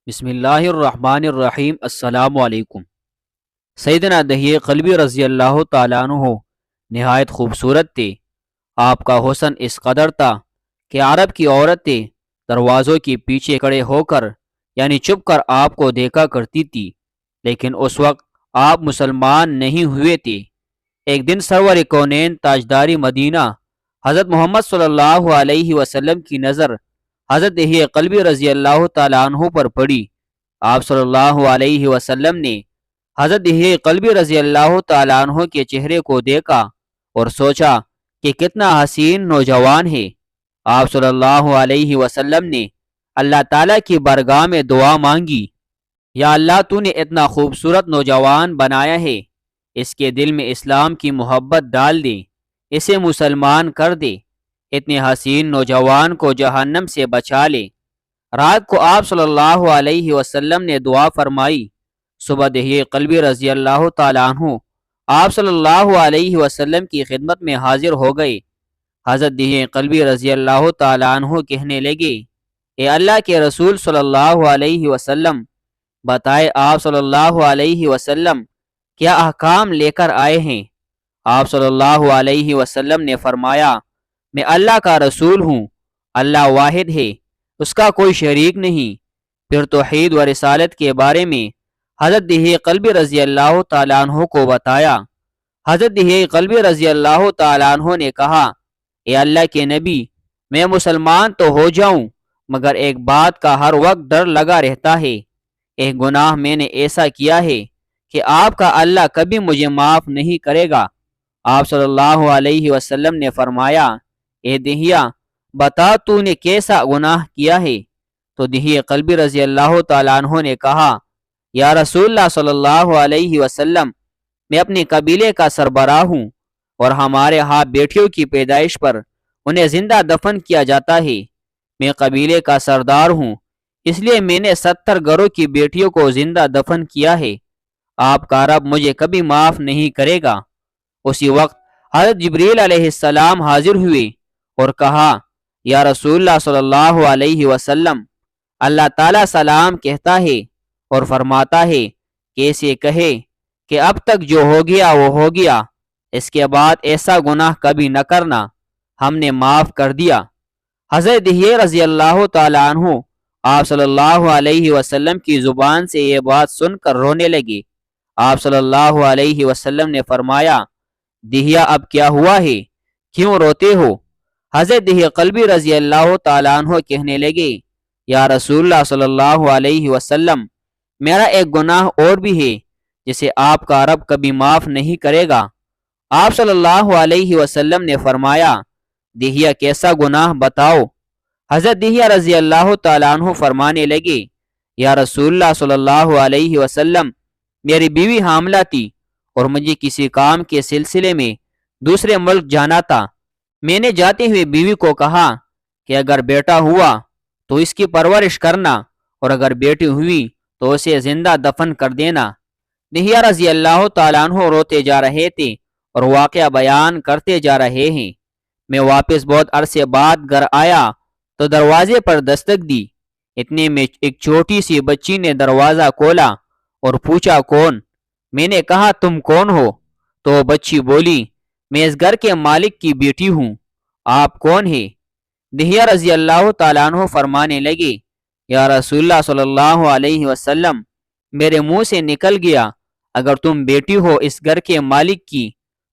بسم اللہ الرحمن الرحیم۔ السلام علیکم۔ سیدنا دہیہ قلبی رضی اللہ تعالیٰ عنہ نہایت خوبصورت تھے۔ آپ کا حسن اس قدر تھا کہ عرب کی عورتیں دروازوں کے پیچھے کھڑے ہو کر یعنی چھپ کر آپ کو دیکھا کرتی تھی، لیکن اس وقت آپ مسلمان نہیں ہوئے تھے۔ ایک دن سرور کونین تاجداری مدینہ حضرت محمد صلی اللہ علیہ وسلم کی نظر حضرت دہیہ قلبی رضی اللہ تعالیٰ عنہ پر پڑی۔ آپ صلی اللہ علیہ وسلم نے حضرت دہیہ قلبی رضی اللہ تعالیٰ عنہ کے چہرے کو دیکھا اور سوچا کہ کتنا حسین نوجوان ہے۔ آپ صلی اللہ علیہ وسلم نے اللہ تعالیٰ کی بارگاہ میں دعا مانگی، یا اللہ تو نے اتنا خوبصورت نوجوان بنایا ہے، اس کے دل میں اسلام کی محبت ڈال دے، اسے مسلمان کر دے، اتنے حسین نوجوان کو جہنم سے بچا لے۔ رات کو آپ صلی اللہ علیہ وسلم نے دعا فرمائی۔ صبح دہیہ قلبی رضی اللہ تعالیٰ عنہ آپ صلی اللہ علیہ وسلم کی خدمت میں حاضر ہو گئے۔ حضرت دہیہ قلبی رضی اللہ تعالیٰ عنہ کہنے لگے، اے اللہ کے رسول صلی اللہ علیہ وسلم، بتائے آپ صلی اللہ علیہ وسلم کیا احکام لے کر آئے ہیں؟ آپ صلی اللہ علیہ وسلم نے فرمایا، میں اللہ کا رسول ہوں، اللہ واحد ہے، اس کا کوئی شریک نہیں۔ پھر توحید و رسالت کے بارے میں حضرت دہیہ قلبی رضی اللہ تعالیٰ عنہ کو بتایا۔ حضرت دہیہ قلبی رضی اللہ تعالیٰ عنہ نے کہا، اے اللہ کے نبی، میں مسلمان تو ہو جاؤں مگر ایک بات کا ہر وقت ڈر لگا رہتا ہے، ایک گناہ میں نے ایسا کیا ہے کہ آپ کا اللہ کبھی مجھے معاف نہیں کرے گا۔ آپ صلی اللہ علیہ وسلم نے فرمایا، اے دہیہ بتا تو نے کیسا گناہ کیا ہے؟ تو دہیہ قلبی رضی اللہ تعالیٰ عنہ نے کہا، یا رسول اللہ صلی اللہ علیہ وسلم، میں اپنے قبیلے کا سربراہ ہوں اور ہمارے ہاں بیٹیوں کی پیدائش پر انہیں زندہ دفن کیا جاتا ہے۔ میں قبیلے کا سردار ہوں، اس لیے میں نے 70 گھروں کی بیٹیوں کو زندہ دفن کیا ہے، آپ کا رب مجھے کبھی معاف نہیں کرے گا۔ اسی وقت حضرت جبریل علیہ السلام حاضر ہوئے اور کہا، یا رسول اللہ صلی اللہ علیہ وسلم، اللہ تعالیٰ سلام کہتا ہے اور فرماتا ہے کہ اسے کہے کہ اب تک جو ہو گیا وہ ہو گیا، اس کے بعد ایسا گناہ کبھی نہ کرنا، ہم نے معاف کر دیا۔ حضرت دہیہ رضی اللہ تعالیٰ عنہ آپ صلی اللہ علیہ وسلم کی زبان سے یہ بات سن کر رونے لگے۔ آپ صلی اللہ علیہ وسلم نے فرمایا، دہیہ اب کیا ہوا ہے، کیوں روتے ہو؟ حضرت دہیہ قلبی رضی اللہ تعالیٰ عنہ کہنے لگے، یا رسول اللہ صلی اللہ علیہ وسلم، میرا ایک گناہ اور بھی ہے جسے آپ کا رب کبھی معاف نہیں کرے گا۔ آپ صلی اللہ علیہ وسلم نے فرمایا، دہیہ کیسا گناہ بتاؤ؟ حضرت دہیہ رضی اللہ تعالیٰ عنہ فرمانے لگے، یا رسول اللہ صلی اللہ علیہ وسلم، میری بیوی حاملہ تھی اور مجھے کسی کام کے سلسلے میں دوسرے ملک جانا تھا۔ میں نے جاتے ہوئے بیوی کو کہا کہ اگر بیٹا ہوا تو اس کی پرورش کرنا اور اگر بیٹی ہوئی تو اسے زندہ دفن کر دینا۔ دہیہ رضی اللہ تعالیٰ عنہ روتے جا رہے تھے اور واقعہ بیان کرتے جا رہے ہیں۔ میں واپس بہت عرصے بعد گھر آیا تو دروازے پر دستک دی، اتنے میں ایک چھوٹی سی بچی نے دروازہ کھولا اور پوچھا، کون؟ میں نے کہا، تم کون ہو؟ تو بچی بولی، میں اس گھر کے مالک کی بیٹی ہوں، آپ کون ہیں؟ دہیہ رضی اللہ تعالیٰ عنہ فرمانے لگے، یا رسول اللہ صلی اللہ علیہ وسلم، میرے منہ سے نکل گیا، اگر تم بیٹی ہو اس گھر کے مالک کی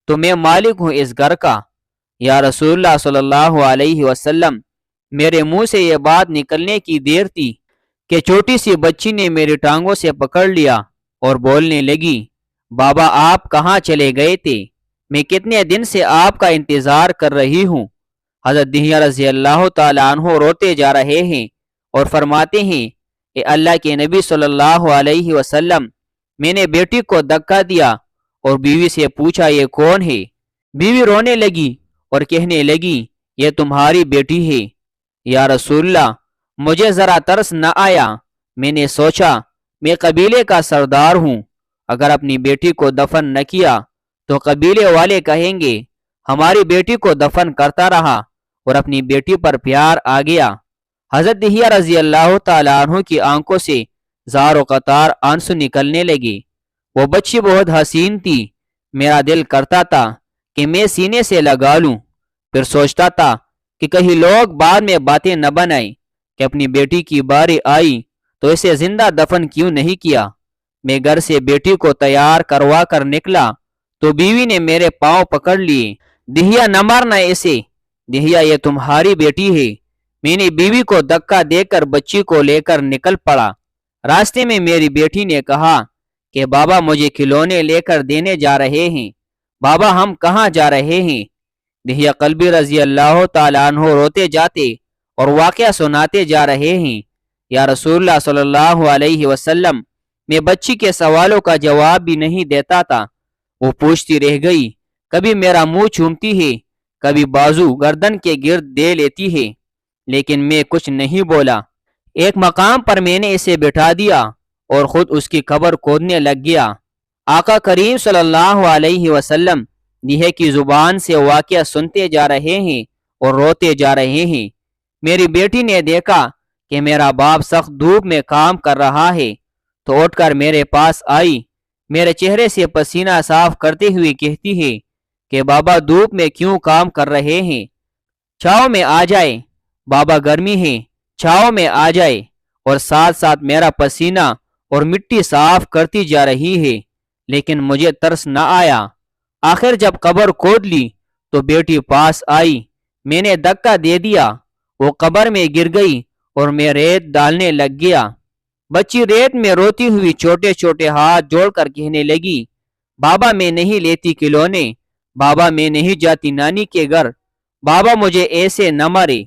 تو میں مالک ہوں اس گھر کا۔ یا رسول اللہ صلی اللہ علیہ وسلم، میرے منہ سے یہ بات نکلنے کی دیر تھی کہ چھوٹی سی بچی نے میری ٹانگوں سے پکڑ لیا اور بولنے لگی، بابا آپ کہاں چلے گئے تھے؟ میں کتنے دن سے آپ کا انتظار کر رہی ہوں۔ حضرت دہیہ رضی اللہ تعالیٰ عنہ روتے جا رہے ہیں اور فرماتے ہیں، اے اللہ کے نبی صلی اللہ علیہ وسلم، میں نے بیٹی کو دھکا دیا اور بیوی سے پوچھا، یہ کون ہے؟ بیوی رونے لگی اور کہنے لگی، یہ تمہاری بیٹی ہے۔ یا رسول اللہ، مجھے ذرا ترس نہ آیا، میں نے سوچا میں قبیلے کا سردار ہوں، اگر اپنی بیٹی کو دفن نہ کیا تو قبیلے والے کہیں گے ہماری بیٹی کو دفن کرتا رہا اور اپنی بیٹی پر پیار آ گیا۔ حضرت دہیہ رضی اللہ تعالیٰ عنہ کی آنکھوں سے زار و قطار آنسو نکلنے لگے۔ وہ بچی بہت حسین تھی، میرا دل کرتا تھا کہ میں سینے سے لگا لوں، پھر سوچتا تھا کہ کہیں لوگ بعد میں باتیں نہ بنائیں کہ اپنی بیٹی کی باری آئی تو اسے زندہ دفن کیوں نہیں کیا۔ میں گھر سے بیٹی کو تیار کروا کر نکلا تو بیوی نے میرے پاؤں پکڑ لیے۔ دہیا نہ مارنا اسے، دہیا یہ تمہاری بیٹی ہے۔ میں نے بیوی کو دھکا دے کر بچی کو لے کر نکل پڑا۔ راستے میں میری بیٹی نے کہا کہ بابا مجھے کھلونے لے کر دینے جا رہے ہیں۔ بابا ہم کہاں جا رہے ہیں؟ دہیا قلبی رضی اللہ تعالیٰ عنہ روتے جاتے اور واقعہ سناتے جا رہے ہیں۔ یا رسول اللہ صلی اللہ علیہ وسلم، میں بچی کے سوالوں کا جواب بھی نہیں دیتا تھا۔ وہ پوچھتی رہ گئی، کبھی میرا منہ چومتی ہے، کبھی بازو گردن کے گرد دے لیتی ہے، لیکن میں کچھ نہیں بولا۔ ایک مقام پر میں نے اسے بٹھا دیا اور خود اس کی قبر کھودنے لگ گیا۔ آقا کریم صلی اللہ علیہ وسلم دہیا کی زبان سے واقعہ سنتے جا رہے ہیں اور روتے جا رہے ہیں۔ میری بیٹی نے دیکھا کہ میرا باپ سخت دھوپ میں کام کر رہا ہے تو اٹھ کر میرے پاس آئی، میرے چہرے سے پسینہ صاف کرتے ہوئے کہتی ہے کہ بابا دھوپ میں کیوں کام کر رہے ہیں، چھاؤں میں آ جائے، بابا گرمی ہے، چھاؤں میں آ جائے، اور ساتھ ساتھ میرا پسینہ اور مٹی صاف کرتی جا رہی ہے، لیکن مجھے ترس نہ آیا۔ آخر جب قبر کھود لی تو بیٹی پاس آئی، میں نے دھکا دے دیا، وہ قبر میں گر گئی اور میں ریت ڈالنے لگ گیا۔ بچی ریت میں روتی ہوئی چھوٹے چھوٹے ہاتھ جوڑ کر کہنے لگی، بابا میں نہیں لیتی کھلونے، بابا میں نہیں جاتی نانی کے گھر، بابا مجھے ایسے نہ مارے۔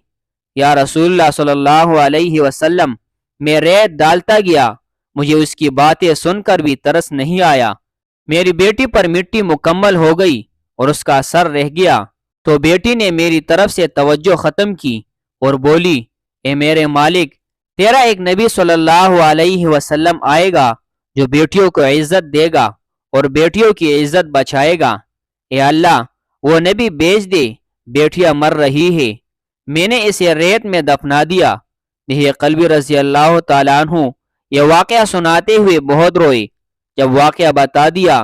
یا رسول اللہ صلی اللہ علیہ وسلم، میں ریت ڈالتا گیا، مجھے اس کی باتیں سن کر بھی ترس نہیں آیا۔ میری بیٹی پر مٹی مکمل ہو گئی اور اس کا سر رہ گیا تو بیٹی نے میری طرف سے توجہ ختم کی اور بولی، اے میرے مالک، تیرا ایک نبی صلی اللہ علیہ وسلم آئے گا جو بیٹیوں کو عزت دے گا اور بیٹیوں کی عزت بچائے گا۔ اے اللہ، وہ نبی بھیج دے، بیٹیاں مر رہی ہے۔ میں نے اسے ریت میں دفنا دیا۔ دہیا قلبی رضی اللہ تعالیٰ عنہ یہ واقعہ سناتے ہوئے بہت روئے۔ جب واقعہ بتا دیا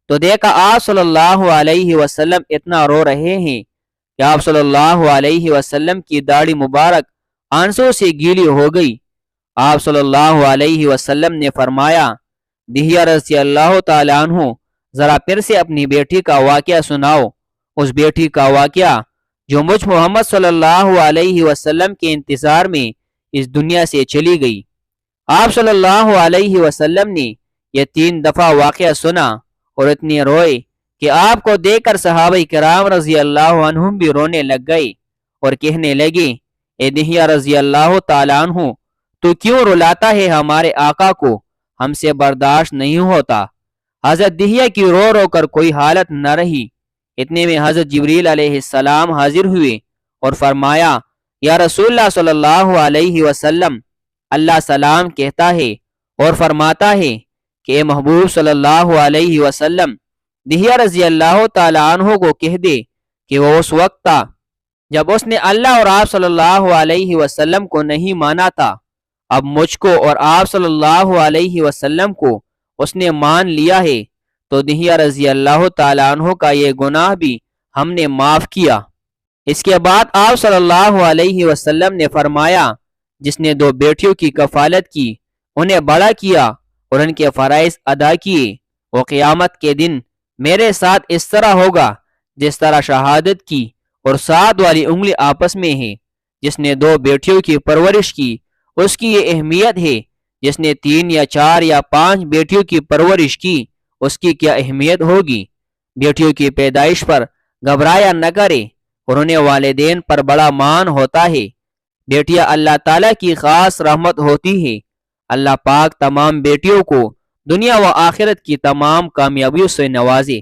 تو دیکھا آپ صلی اللہ علیہ وسلم اتنا رو رہے ہیں کہ آپ صلی اللہ علیہ وسلم کی داڑھی مبارک آنسوں سے گیلی ہو گئی۔ آپ صلی اللہ علیہ وسلم نے فرمایا، دہیا رضی اللہ تعالیٰ عنہ، ذرا پھر سے اپنی بیٹی کا واقعہ سناؤ، اس بیٹی کا واقعہ جو مجھ محمد صلی اللہ علیہ وسلم کے انتظار میں اس دنیا سے چلی گئی۔ آپ صلی اللہ علیہ وسلم نے یہ 3 دفعہ واقعہ سنا اور اتنے روئے کہ آپ کو دیکھ کر صحابہ کرام رضی اللہ عنہم بھی رونے لگ گئے اور کہنے لگے، اے دہیا رضی اللہ تعالیٰ عنہ، تو کیوں رلاتا ہے ہمارے آقا کو، ہم سے برداشت نہیں ہوتا۔ حضرت دہیا کی رو رو کر کوئی حالت نہ رہی۔ اتنے میں حضرت جبریل علیہ السلام حاضر ہوئے اور فرمایا، یا رسول اللہ صلی اللہ علیہ وسلم، اللہ سلام کہتا ہے اور فرماتا ہے کہ اے محبوب صلی اللہ علیہ وسلم، دہیا رضی اللہ تعالیٰ عنہ کو کہہ دے کہ وہ اس وقت تھا جب اس نے اللہ اور آپ صلی اللہ علیہ وسلم کو نہیں مانا تھا، اب مجھ کو اور آپ صلی اللہ علیہ وسلم کو اس نے مان لیا ہے، تو دہیا رضی اللہ تعالیٰ عنہ کا یہ گناہ بھی ہم نے معاف کیا۔ اس کے بعد آپ صلی اللہ علیہ وسلم نے فرمایا، جس نے 2 بیٹیوں کی کفالت کی، انہیں بڑا کیا اور ان کے فرائض ادا کیے، وہ قیامت کے دن میرے ساتھ اس طرح ہوگا جس طرح شہادت کی اور 7 والی انگلی آپس میں ہے۔ جس نے 2 بیٹیوں کی پرورش کی، اس کی یہ اہمیت ہے، جس نے 3 یا 4 یا 5 بیٹیوں کی پرورش کی، اس کی کیا اہمیت ہوگی۔ بیٹیوں کی پیدائش پر گھبرایا نہ کرے اور انہیں والدین پر بڑا مان ہوتا ہے۔ بیٹیاں اللہ تعالیٰ کی خاص رحمت ہوتی ہے۔ اللہ پاک تمام بیٹیوں کو دنیا و آخرت کی تمام کامیابیوں سے نوازے۔